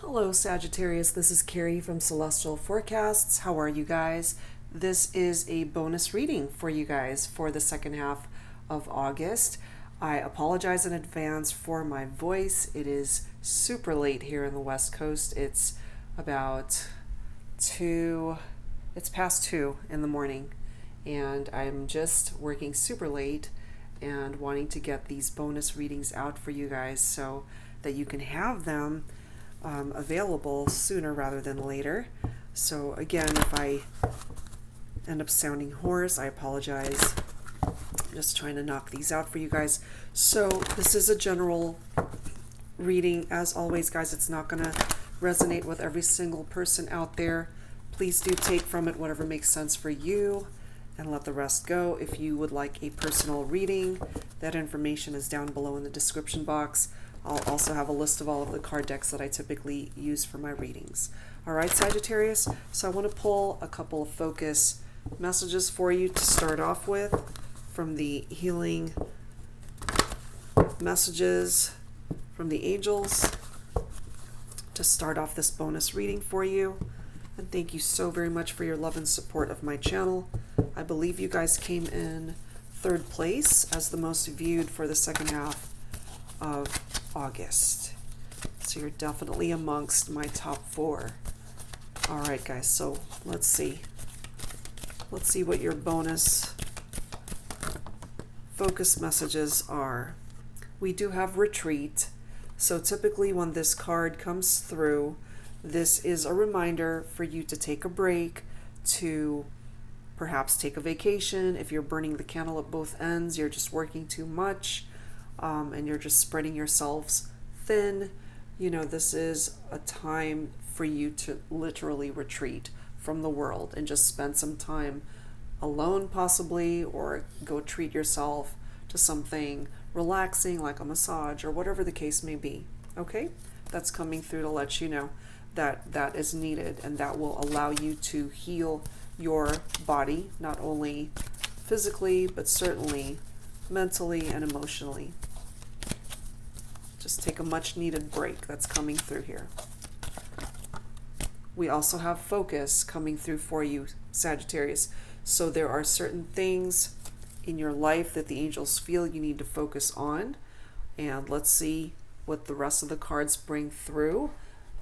Hello Sagittarius, this is Carrie from Celestial Forecasts. How are you guys? This is a bonus reading for you guys for the second half of August. I apologize in advance for my voice. It is super late here in the West Coast. It's about it's past 2 in the morning, and I'm just working super late and wanting to get these bonus readings out for you guys so that you can have them available sooner rather than later. So again, if I end up sounding hoarse, I apologize. I'm just trying to knock these out for you guys. So this is a general reading. As always, guys, it's not going to resonate with every single person out there. Please do take from it whatever makes sense for you and let the rest go. If you would like a personal reading, that information is down below in the description box. I'll also have a list of all of the card decks that I typically use for my readings. All right, Sagittarius, so I want to pull a couple of focus messages for you to start off with from the healing messages from the angels to start off this bonus reading for you. And thank you so very much for your love and support of my channel. I believe you guys came in 3rd place as the most viewed for the second half of August. So you're definitely amongst my top 4. All right, guys, so let's see. Let's see what your bonus focus messages are. We do have retreat. So typically when this card comes through, this is a reminder for you to take a break, to perhaps take a vacation. If you're burning the candle at both ends, you're just working too much, and you're just spreading yourselves thin. You know, this is a time for you to literally retreat from the world and just spend some time alone possibly, or go treat yourself to something relaxing like a massage or whatever the case may be. Okay, that's coming through to let you know that that is needed, and that will allow you to heal your body, not only physically but certainly mentally and emotionally. Just take a much needed break. That's coming through here. We also have focus coming through for you, Sagittarius. So there are certain things in your life that the angels feel you need to focus on, and let's see what the rest of the cards bring through.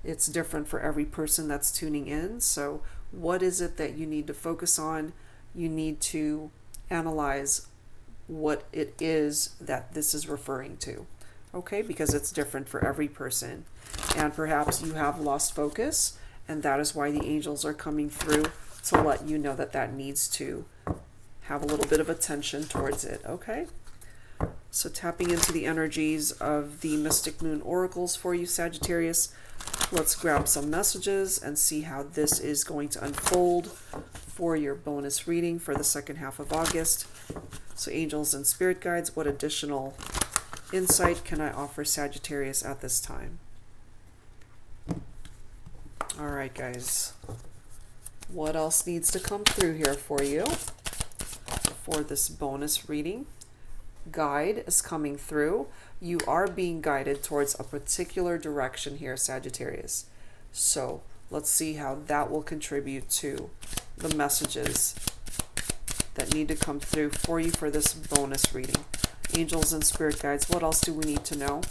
It's different for every person that's tuning in. So what is it that you need to focus on? You need to analyze what it is that this is referring to, okay? Because it's different for every person. And perhaps you have lost focus, and that is why the angels are coming through to let you know that that needs to have a little bit of attention towards it, okay? So tapping into the energies of the Mystic Moon Oracles for you, Sagittarius, let's grab some messages and see how this is going to unfold for your bonus reading for the second half of August. So angels and spirit guides, what additional insight can I offer Sagittarius at this time? All right, guys. What else needs to come through here for you for this bonus reading? Guide is coming through. You are being guided towards a particular direction here, Sagittarius. So let's see how that will contribute to the messages that need to come through for you for this bonus reading. Angels and spirit guides, what else do we need to know?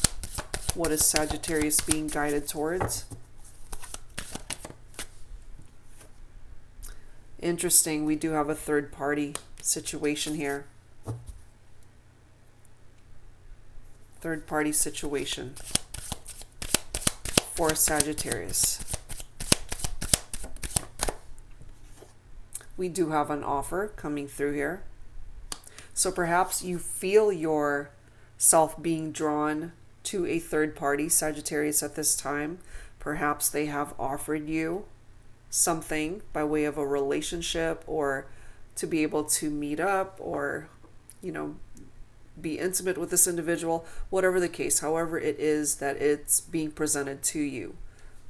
What is Sagittarius being guided towards? Interesting, we do have a third party situation here. Third party situation for Sagittarius. We do have an offer coming through here. So perhaps you feel yourself being drawn to a third party, Sagittarius, at this time. Perhaps they have offered you something by way of a relationship, or to be able to meet up, or, you know, be intimate with this individual, whatever the case, however it is that it's being presented to you.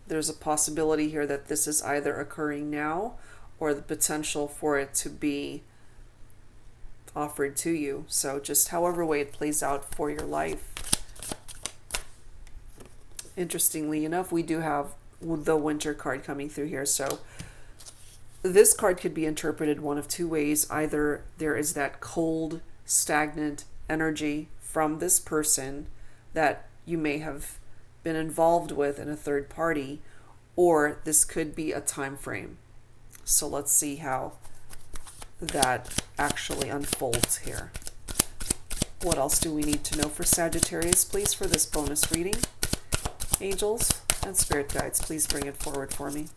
There's a possibility here that this is either occurring now, or the potential for it to be offered to you. So just however way it plays out for your life. Interestingly enough, we do have the Winter card coming through here. So this card could be interpreted one of two ways. Either there is that cold, stagnant energy from this person that you may have been involved with in a third party, or this could be a time frame. So let's see how that actually unfolds here. What else do we need to know for Sagittarius, please, for this bonus reading? Angels and spirit guides, please bring it forward for me.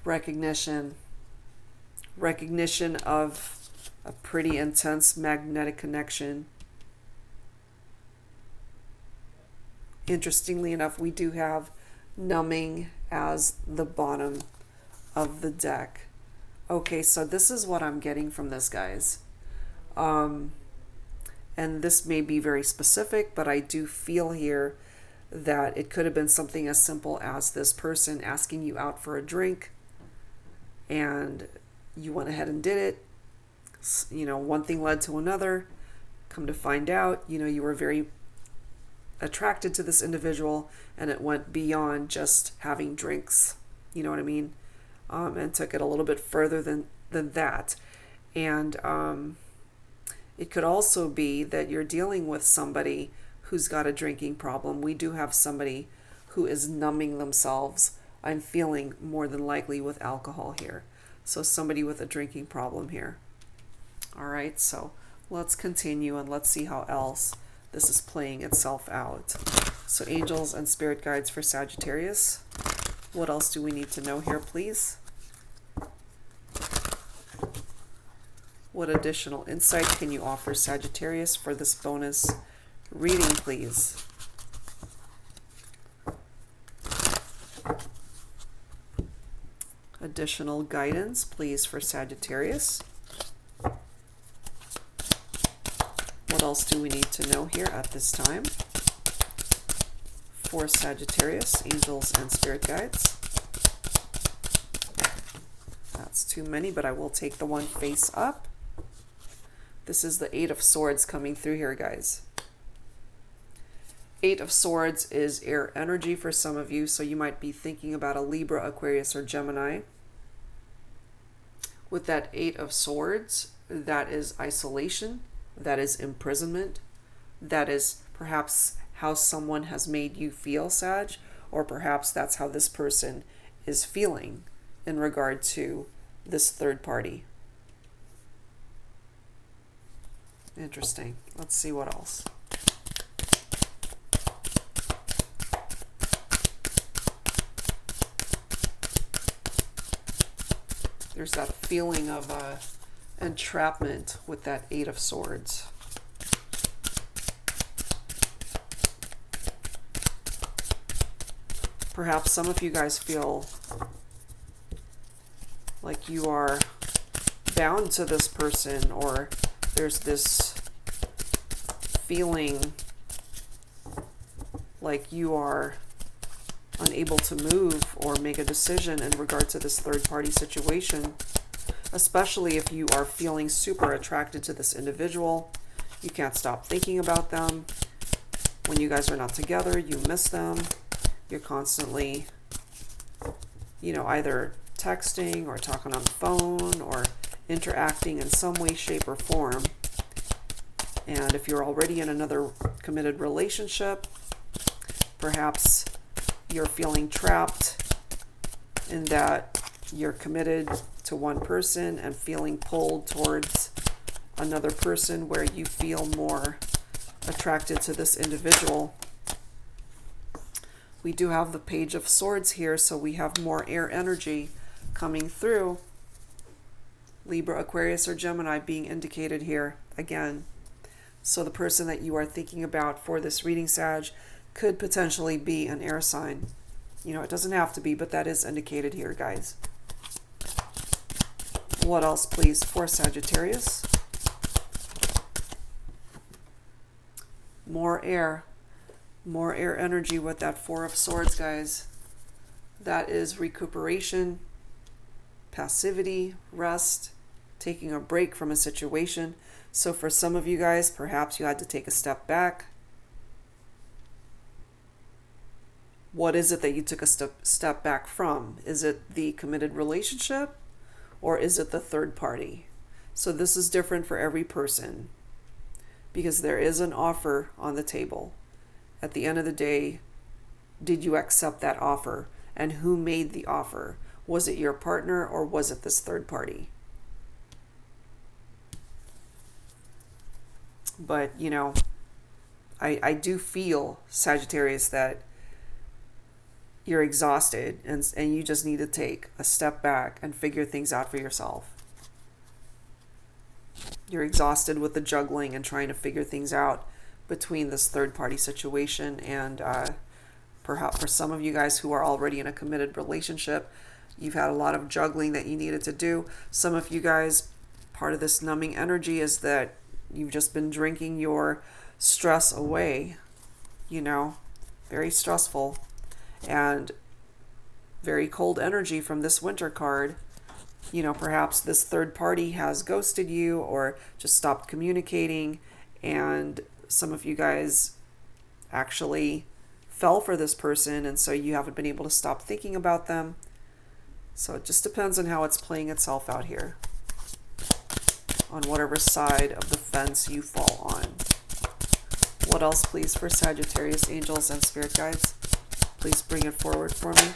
Recognition of a pretty intense magnetic connection. Interestingly enough, we do have numbing as the bottom of the deck. Okay, so this is what I'm getting from this, guys. And this may be very specific, but I do feel here that it could have been something as simple as this person asking you out for a drink, and you went ahead and did it. You know, one thing led to another. Come to find out, you know, you were very attracted to this individual, and it went beyond just having drinks. You know what I mean? And took it a little bit further than that. And it could also be that you're dealing with somebody who's got a drinking problem. We do have somebody who is numbing themselves, I'm feeling, more than likely with alcohol here. So somebody with a drinking problem here. All right, so let's continue and let's see how else this is playing itself out. So angels and spirit guides for Sagittarius. What else do we need to know here, please? What additional insight can you offer Sagittarius for this bonus reading, please? Additional guidance, please, for Sagittarius. What else do we need to know here at this time for Sagittarius, angels and spirit guides? That's too many, but I will take the one face up. This is the Eight of Swords coming through here, guys. Eight of Swords is air energy for some of you, so you might be thinking about a Libra, Aquarius, or Gemini. With that Eight of Swords, that is isolation, that is imprisonment, that is perhaps how someone has made you feel, Sag, or perhaps that's how this person is feeling in regard to this third party. Interesting. Let's see what else. There's that feeling of entrapment with that Eight of Swords. Perhaps some of you guys feel like you are bound to this person, or there's this feeling like you are unable to move or make a decision in regard to this third party situation, especially if you are feeling super attracted to this individual. You can't stop thinking about them. When you guys are not together, you miss them. You're constantly, you know, either texting or talking on the phone or interacting in some way, shape, or form. And if you're already in another committed relationship, perhaps you're feeling trapped in that you're committed to one person and feeling pulled towards another person where you feel more attracted to this individual. We do have the Page of Swords here, so we have more air energy coming through. Libra, Aquarius, or Gemini being indicated here again. So the person that you are thinking about for this reading, Sag, could potentially be an air sign. You know, it doesn't have to be, but that is indicated here, guys. What else, please, for Sagittarius? More air. More air energy with that Four of Swords, guys. That is recuperation, passivity, rest. taking a break from a situation. So for some of you guys, perhaps you had to take a step back. What is it that you took a step back from? Is it the committed relationship, or is it the third party? So this is different for every person, because there is an offer on the table. At the end of the day, did you accept that offer? And who made the offer? Was it your partner, or was it this third party? But, you know, I do feel, Sagittarius, that you're exhausted and you just need to take a step back and figure things out for yourself. You're exhausted with the juggling and trying to figure things out between this third party situation, and perhaps for some of you guys who are already in a committed relationship, you've had a lot of juggling that you needed to do. Some of you guys, part of this numbing energy is that you've just been drinking your stress away, you know, very stressful. And very cold energy from this winter card. You know, perhaps this third party has ghosted you or just stopped communicating, and some of you guys actually fell for this person, and so you haven't been able to stop thinking about them. So it just depends on how it's playing itself out here, on whatever side of the fence you fall on. What else, please, for Sagittarius, angels and spirit guides? Please bring it forward for me.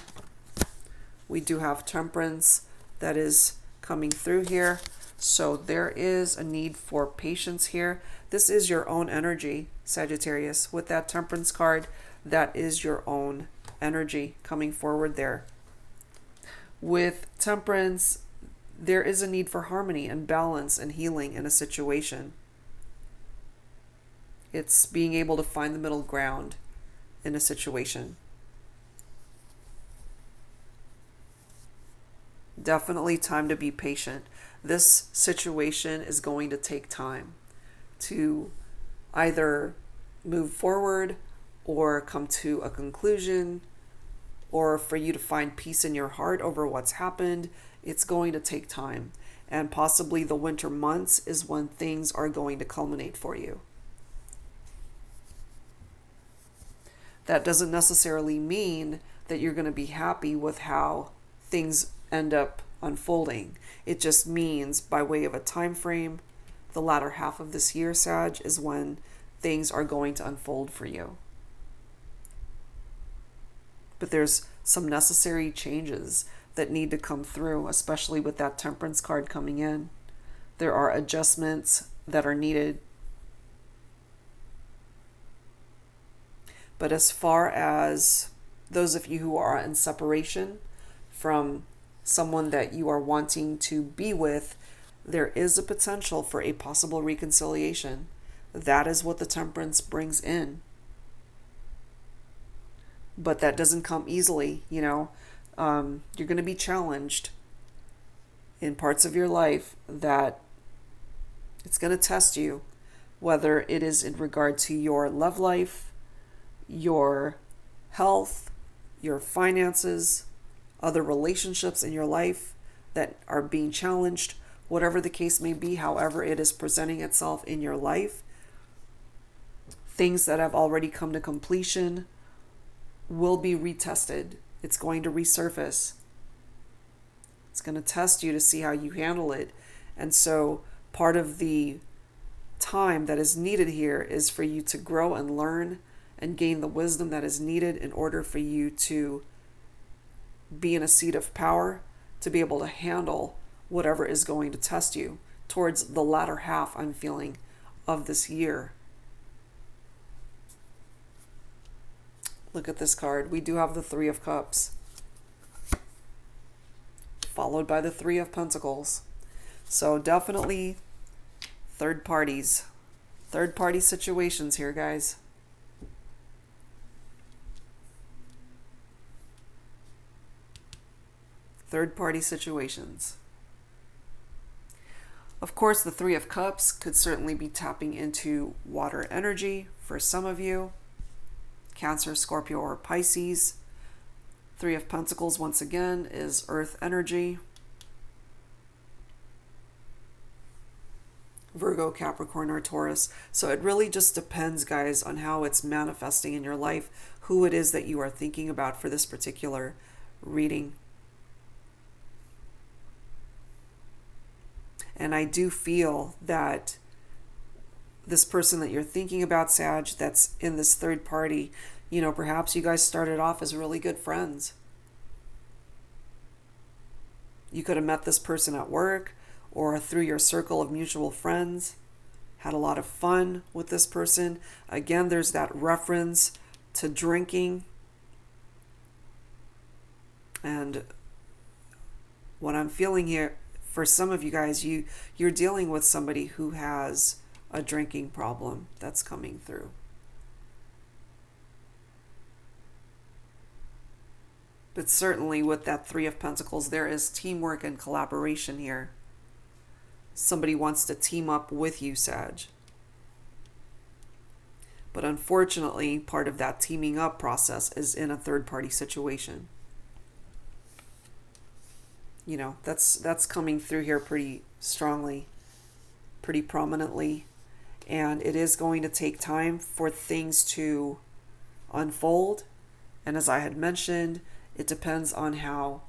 We do have Temperance that is coming through here. So there is a need for patience here. This is your own energy, Sagittarius. With that Temperance card, that is your own energy coming forward there. With Temperance, there is a need for harmony and balance and healing in a situation. It's being able to find the middle ground in a situation. Definitely time to be patient. This situation is going to take time to either move forward or come to a conclusion, or for you to find peace in your heart over what's happened. It's going to take time. And possibly the winter months is when things are going to culminate for you. That doesn't necessarily mean that you're going to be happy with how things end up unfolding. It just means, by way of a time frame, the latter half of this year, Sag, is when things are going to unfold for you. But there's some necessary changes that need to come through, especially with that Temperance card coming in. There are adjustments that are needed. But as far as those of you who are in separation from someone that you are wanting to be with, there is a potential for a possible reconciliation. That is what the Temperance brings in. But that doesn't come easily, you know. You're going to be challenged in parts of your life that it's going to test you, whether it is in regard to your love life, your health, your finances, other relationships in your life that are being challenged, whatever the case may be, however it is presenting itself in your life. Things that have already come to completion will be retested. It's going to resurface. It's going to test you to see how you handle it. And so part of the time that is needed here is for you to grow and learn and gain the wisdom that is needed in order for you to be in a seat of power, to be able to handle whatever is going to test you towards the latter half, I'm feeling, of this year. Look at this card. We do have the Three of Cups, followed by the Three of Pentacles. So definitely third party situations here, guys. Third party situations. Of course, the Three of Cups could certainly be tapping into water energy for some of you. Cancer, Scorpio, or Pisces. Three of Pentacles, once again, is earth energy. Virgo, Capricorn, or Taurus. So it really just depends, guys, on how it's manifesting in your life, who it is that you are thinking about for this particular reading. And I do feel that this person that you're thinking about, Sag, that's in this third party, perhaps you guys started off as really good friends. You could have met this person at work or through your circle of mutual friends, had a lot of fun with this person. Again, there's that reference to drinking. And what I'm feeling here, for some of you guys, you're dealing with somebody who has a drinking problem that's coming through. But certainly with that Three of Pentacles, there is teamwork and collaboration here. Somebody wants to team up with you, Sag. But unfortunately, part of that teaming up process is in a third-party situation. That's coming through here pretty strongly, pretty prominently. And it is going to take time for things to unfold. And as I had mentioned, it depends on how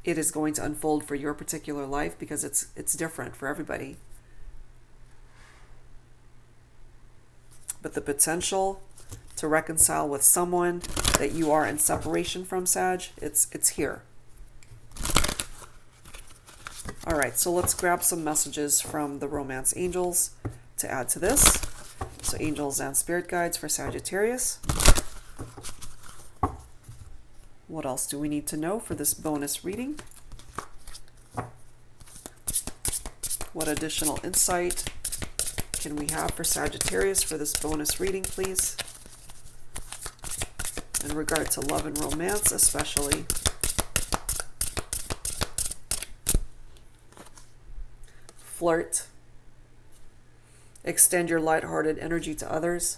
it is going to unfold for your particular life, because it's different for everybody. But the potential to reconcile with someone that you are in separation from, Sag, it's here. All right, so let's grab some messages from the romance angels to add to this. So angels and spirit guides for Sagittarius. What else do we need to know for this bonus reading? What additional insight can we have for Sagittarius for this bonus reading, please? In regard to love and romance, especially. Flirt. Extend your lighthearted energy to others.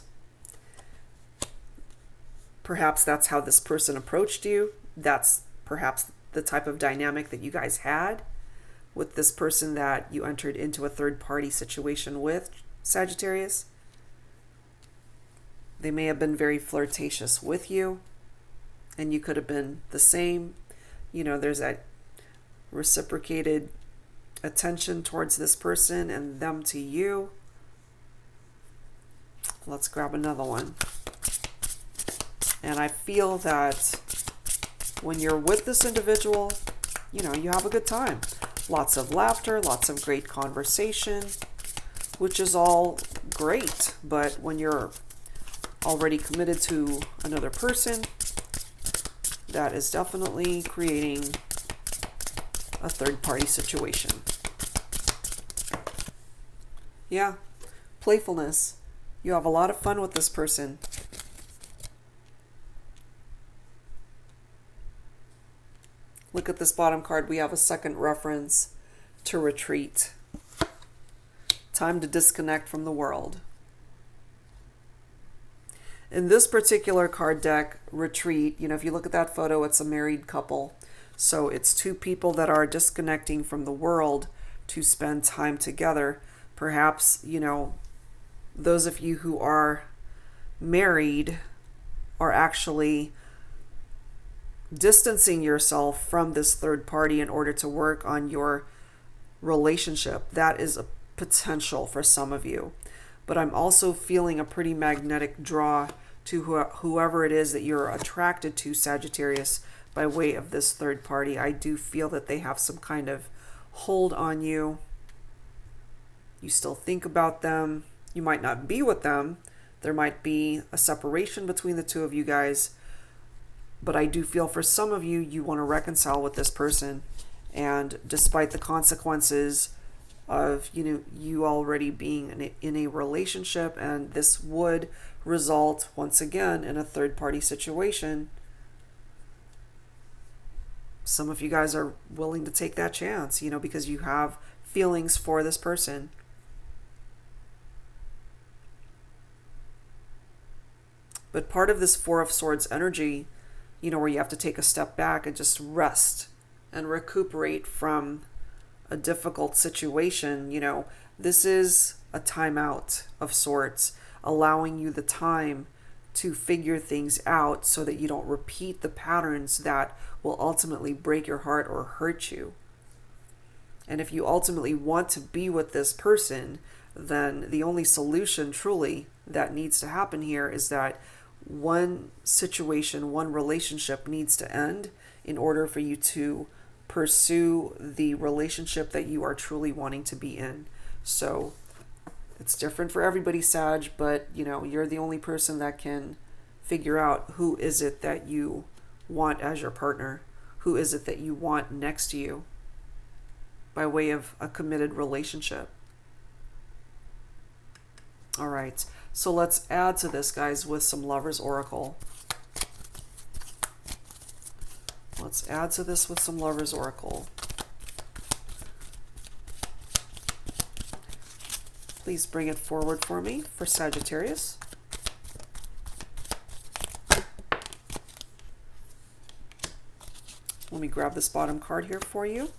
Perhaps that's how this person approached you. That's perhaps the type of dynamic that you guys had with this person that you entered into a third-party situation with, Sagittarius. They may have been very flirtatious with you, and you could have been the same. There's that reciprocated attention towards this person and them to you. Let's grab another one. And I feel that when you're with this individual, you have a good time. Lots of laughter, lots of great conversation, which is all great. But when you're already committed to another person, that is definitely creating a third-party situation. Yeah, playfulness. You have a lot of fun with this person. Look at this bottom card. We have a second reference to retreat. Time to disconnect from the world. In this particular card deck, retreat, if you look at that photo, it's a married couple. So it's two people that are disconnecting from the world to spend time together. Perhaps, those of you who are married are actually distancing yourself from this third party in order to work on your relationship. That is a potential for some of you. But I'm also feeling a pretty magnetic draw to whoever it is that you're attracted to, Sagittarius, by way of this third party. I do feel that they have some kind of hold on you. You still think about them. You might not be with them. There might be a separation between the two of you guys. But I do feel for some of you, you want to reconcile with this person. And despite the consequences of, you already being in a relationship, and this would result, once again, in a third-party situation, some of you guys are willing to take that chance, because you have feelings for this person. But part of this Four of Swords energy, where you have to take a step back and just rest and recuperate from a difficult situation, this is a timeout of sorts, allowing you the time to figure things out so that you don't repeat the patterns that will ultimately break your heart or hurt you. And if you ultimately want to be with this person, then the only solution truly that needs to happen here is that one situation, one relationship needs to end in order for you to pursue the relationship that you are truly wanting to be in. So it's different for everybody, Sag, but you're the only person that can figure out who is it that you want as your partner. Who is it that you want next to you by way of a committed relationship? All right, so let's add to this, guys, with some Lover's Oracle. Let's add to this with some Lover's Oracle. Please bring it forward for me for Sagittarius. Let me grab this bottom card here for you.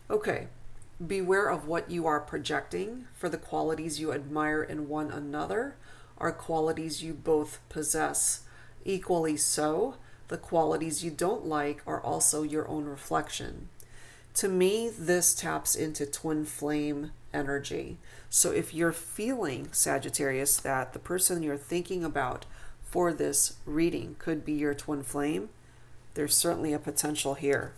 Okay. Beware of what you are projecting, for the qualities you admire in one another are qualities you both possess. Equally so, the qualities you don't like are also your own reflection. To me, this taps into twin flame energy. So if you're feeling, Sagittarius, that the person you're thinking about for this reading could be your twin flame, there's certainly a potential here,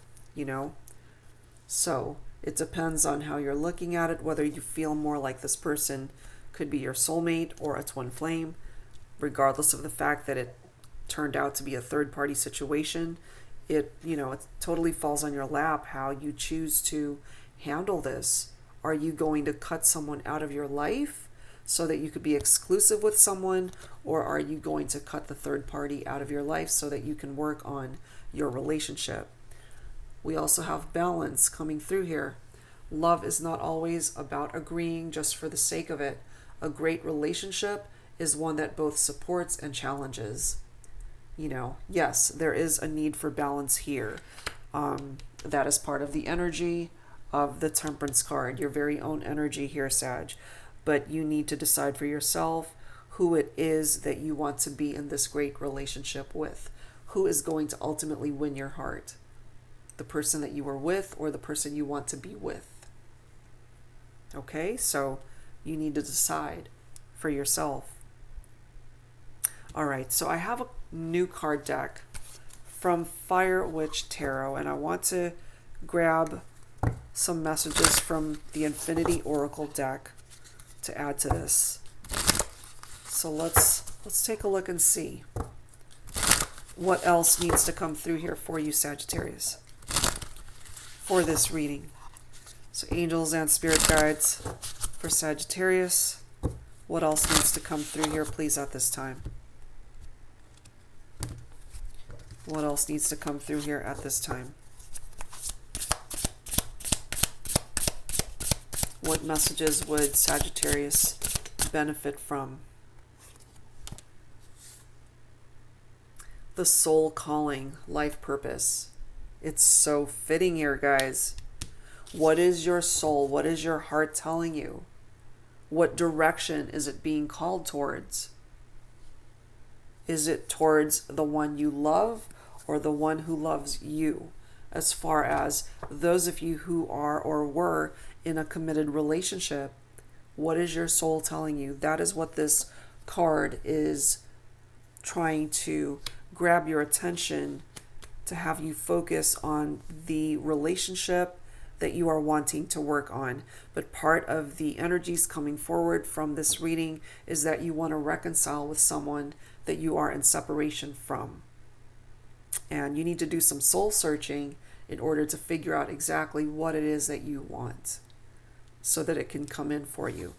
So it depends on how you're looking at it, whether you feel more like this person could be your soulmate or a twin flame, regardless of the fact that it turned out to be a third-party situation. It totally falls on your lap how you choose to handle this. Are you going to cut someone out of your life so that you could be exclusive with someone, or are you going to cut the third party out of your life so that you can work on your relationship? We also have balance coming through here. Love is not always about agreeing just for the sake of it. A great relationship is one that both supports and challenges. Yes, there is a need for balance here. That is part of the energy of the Temperance card, your very own energy here, Sag. But you need to decide for yourself who it is that you want to be in this great relationship with. Who is going to ultimately win your heart? The person that you were with or the person you want to be with? Okay, so you need to decide for yourself. All right, so I have a new card deck from Fire Witch Tarot, and I want to grab some messages from the Infinity Oracle deck to add to this. So let's take a look and see what else needs to come through here for you, Sagittarius, for this reading. So angels and spirit guides for Sagittarius. What else needs to come through here, please, at this time? What else needs to come through here at this time? What messages would Sagittarius benefit from? The soul calling, life purpose. It's so fitting here, guys. What is your soul? What is your heart telling you? What direction is it being called towards? Is it towards the one you love or the one who loves you? As far as those of you who are or were in a committed relationship, what is your soul telling you? That is what this card is trying to grab your attention, to have you focus on the relationship that you are wanting to work on. But part of the energies coming forward from this reading is that you want to reconcile with someone that you are in separation from. And you need to do some soul searching in order to figure out exactly what it is that you want so that it can come in for you.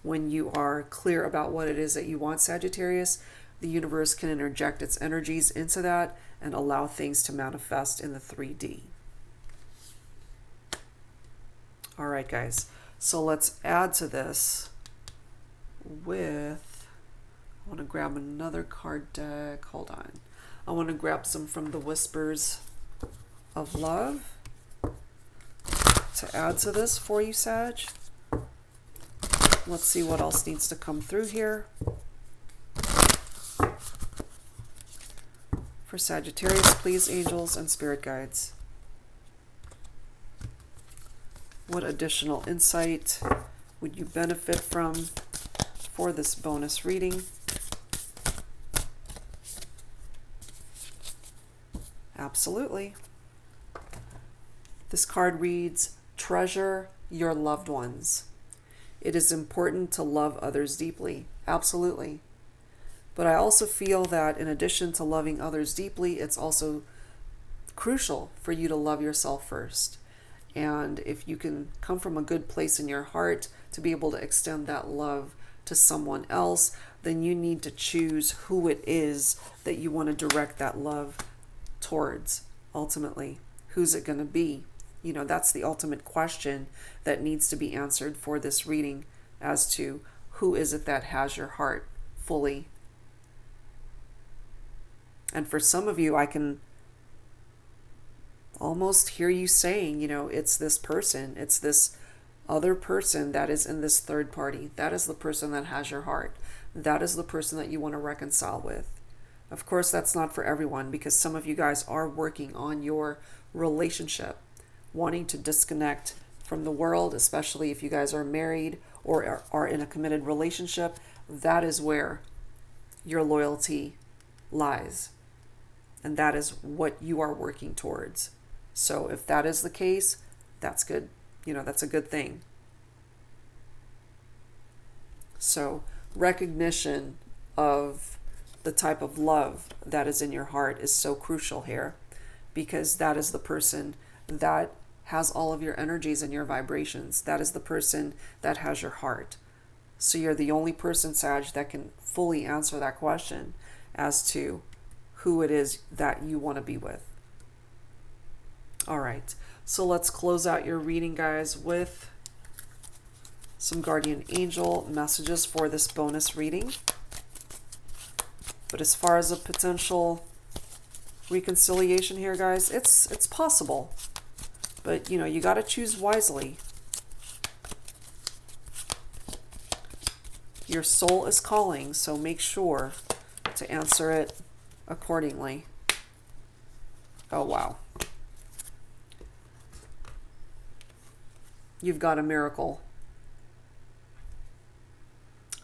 When you are clear about what it is that you want, Sagittarius, the universe can interject its energies into that and allow things to manifest in the 3D. All right, guys. So let's add to this with, I want to grab another card deck. Hold on. I want to grab some from the Whispers of love to add to this for you, Sag. Let's see what else needs to come through here. For Sagittarius, please, angels and spirit guides. What additional insight would you benefit from for this bonus reading? Absolutely. This card reads, treasure your loved ones. It is important to love others deeply. Absolutely. But I also feel that in addition to loving others deeply, it's also crucial for you to love yourself first. And if you can come from a good place in your heart to be able to extend that love to someone else, then you need to choose who it is that you want to direct that love towards. Ultimately, who's it going to be? You know, that's the ultimate question that needs to be answered for this reading, as to who is it that has your heart fully. And for some of you, I can almost hear you saying, you know, it's this person, it's this other person that is in this third party. That is the person that has your heart. That is the person that you want to reconcile with. Of course, that's not for everyone, because some of you guys are working on your relationship, wanting to disconnect from the world, especially if you guys are married or are in a committed relationship. That is where your loyalty lies. And that is what you are working towards. So if that is the case, that's good. You know, that's a good thing. So recognition of the type of love that is in your heart is so crucial here, because that is the person that has all of your energies and your vibrations. That is the person that has your heart. So you're the only person, Sag, that can fully answer that question as to who it is that you want to be with. All right, so let's close out your reading, guys, with some guardian angel messages for this bonus reading. But as far as a potential reconciliation here, guys, it's possible. But, you know, you got to choose wisely. Your soul is calling, so make sure to answer it accordingly. Oh, wow. You've got a miracle.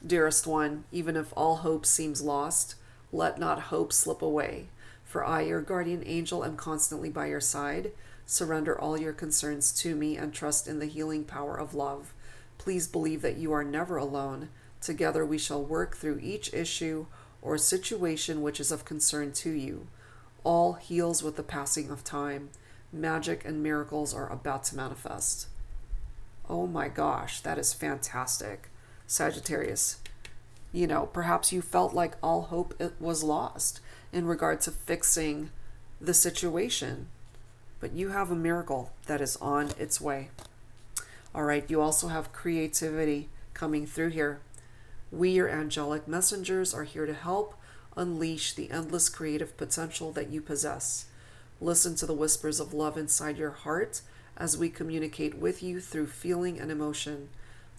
Dearest one, even if all hope seems lost, let not hope slip away. For I, your guardian angel, am constantly by your side. Surrender all your concerns to me and trust in the healing power of love. Please believe that you are never alone. Together we shall work through each issue or situation which is of concern to you. All heals with the passing of time. Magic and miracles are about to manifest. Oh my gosh, that is fantastic, Sagittarius. You know, perhaps you felt like all hope was lost in regard to fixing the situation, but you have a miracle that is on its way. All right, you also have creativity coming through here. We, your angelic messengers, are here to help unleash the endless creative potential that you possess. Listen to the whispers of love inside your heart as we communicate with you through feeling and emotion.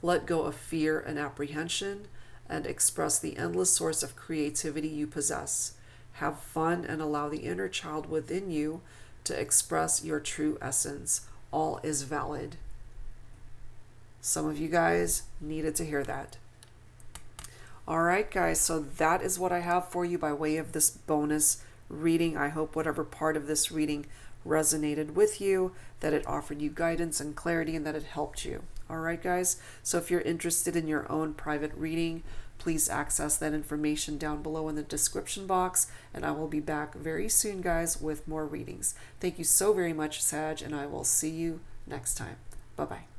Let go of fear and apprehension and express the endless source of creativity you possess. Have fun and allow the inner child within you to express your true essence. All is valid. Some of you guys needed to hear that. All right, guys, so that is what I have for you by way of this bonus reading. I hope whatever part of this reading resonated with you, that it offered you guidance and clarity, and that it helped you. All right, guys, so if you're interested in your own private reading, please access that information down below in the description box, and I will be back very soon, guys, with more readings. Thank you so very much, Sag, and I will see you next time. Bye-bye.